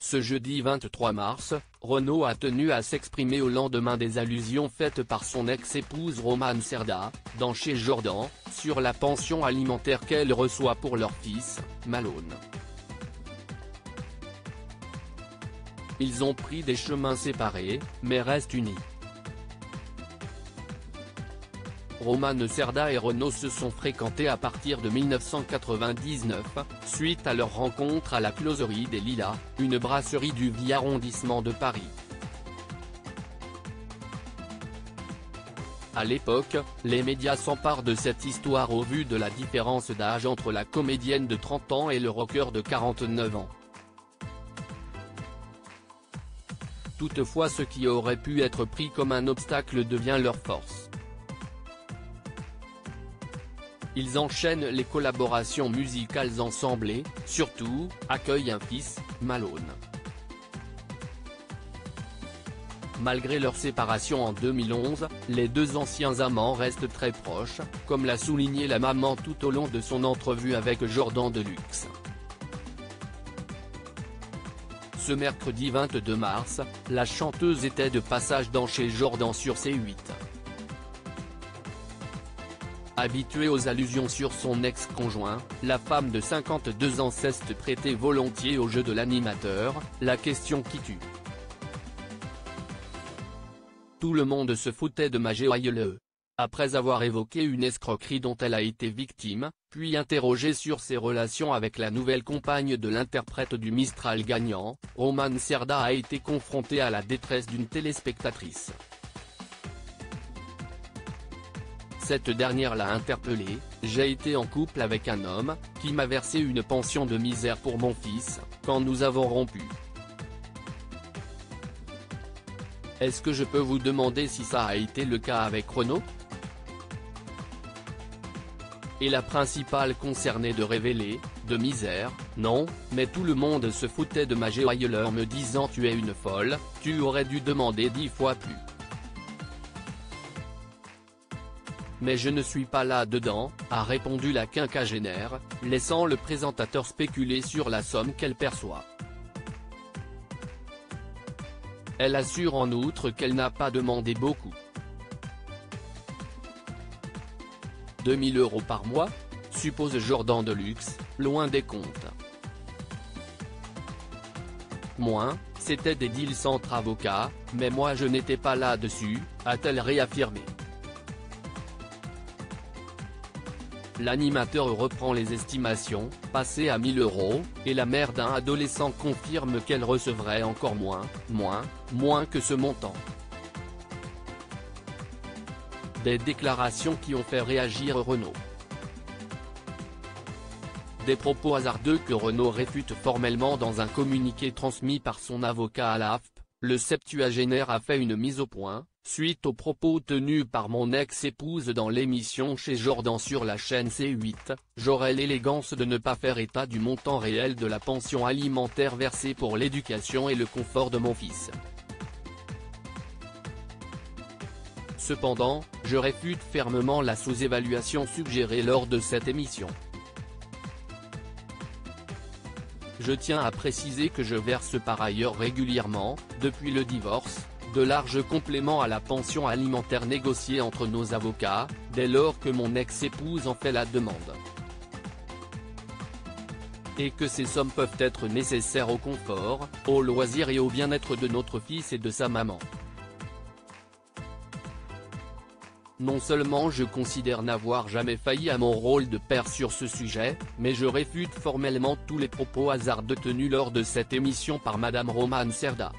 Ce jeudi 23 mars, Renaud a tenu à s'exprimer au lendemain des allusions faites par son ex-épouse Romane Cerda, dans Chez Jordan, sur la pension alimentaire qu'elle reçoit pour leur fils, Malone. Ils ont pris des chemins séparés, mais restent unis. Romane Cerda et Renaud se sont fréquentés à partir de 1999, suite à leur rencontre à la Closerie des Lilas, une brasserie du 8e arrondissement de Paris. À l'époque, les médias s'emparent de cette histoire au vu de la différence d'âge entre la comédienne de 30 ans et le rocker de 49 ans. Toutefois, ce qui aurait pu être pris comme un obstacle devient leur force. Ils enchaînent les collaborations musicales ensemble et, surtout, accueillent un fils, Malone. Malgré leur séparation en 2011, les deux anciens amants restent très proches, comme l'a souligné la maman tout au long de son entrevue avec Jordan Deluxe. Ce mercredi 22 mars, la chanteuse était de passage dans Chez Jordan sur C8. Habituée aux allusions sur son ex-conjoint, la femme de 52 ans s'est prêtée volontiers au jeu de l'animateur, la question qui tue. Tout le monde se foutait de ma GOILE. Après avoir évoqué une escroquerie dont elle a été victime, puis interrogée sur ses relations avec la nouvelle compagne de l'interprète du Mistral gagnant, Romane Cerda a été confrontée à la détresse d'une téléspectatrice. Cette dernière l'a interpellée: « J'ai été en couple avec un homme, qui m'a versé une pension de misère pour mon fils, quand nous avons rompu. Est-ce que je peux vous demander si ça a été le cas avec Renaud ?» Et la principale concernée de révéler: « De misère, non, mais tout le monde se foutait de ma GOILE en me disant tu es une folle, tu aurais dû demander 10 fois plus. Mais je ne suis pas là-dedans », a répondu la quinquagénaire, laissant le présentateur spéculer sur la somme qu'elle perçoit. Elle assure en outre qu'elle n'a pas demandé beaucoup. 2 000 € par mois, suppose Jordan Deluxe, loin des comptes. Moins, c'était des deals entre avocats, mais moi je n'étais pas là-dessus, a-t-elle réaffirmé. L'animateur reprend les estimations, passées à 1 000 €, et la mère d'un adolescent confirme qu'elle recevrait encore moins que ce montant. Des déclarations qui ont fait réagir Renaud. Des propos hasardeux que Renaud réfute formellement dans un communiqué transmis par son avocat à l'AFP. Le septuagénaire a fait une mise au point, suite aux propos tenus par mon ex-épouse dans l'émission Chez Jordan sur la chaîne C8, j'aurais l'élégance de ne pas faire état du montant réel de la pension alimentaire versée pour l'éducation et le confort de mon fils. Cependant, je réfute fermement la sous-évaluation suggérée lors de cette émission. Je tiens à préciser que je verse par ailleurs régulièrement, depuis le divorce, de larges compléments à la pension alimentaire négociée entre nos avocats, dès lors que mon ex-épouse en fait la demande. Et que ces sommes peuvent être nécessaires au confort, au loisir et au bien-être de notre fils et de sa maman. Non seulement je considère n'avoir jamais failli à mon rôle de père sur ce sujet, mais je réfute formellement tous les propos hasardeux tenus lors de cette émission par Madame Romane Cerda.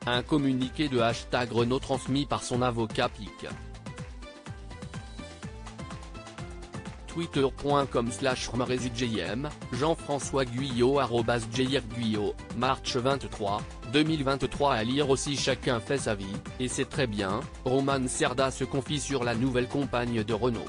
Un communiqué de #Renaud transmis par son avocat pique. twitter.com/RMRZJM, Jean-François Guyot @JRGuyot, March 23, 2023. À lire aussi Chacun fait sa vie, et c'est très bien, Romane Cerda se confie sur la nouvelle compagne de Renaud.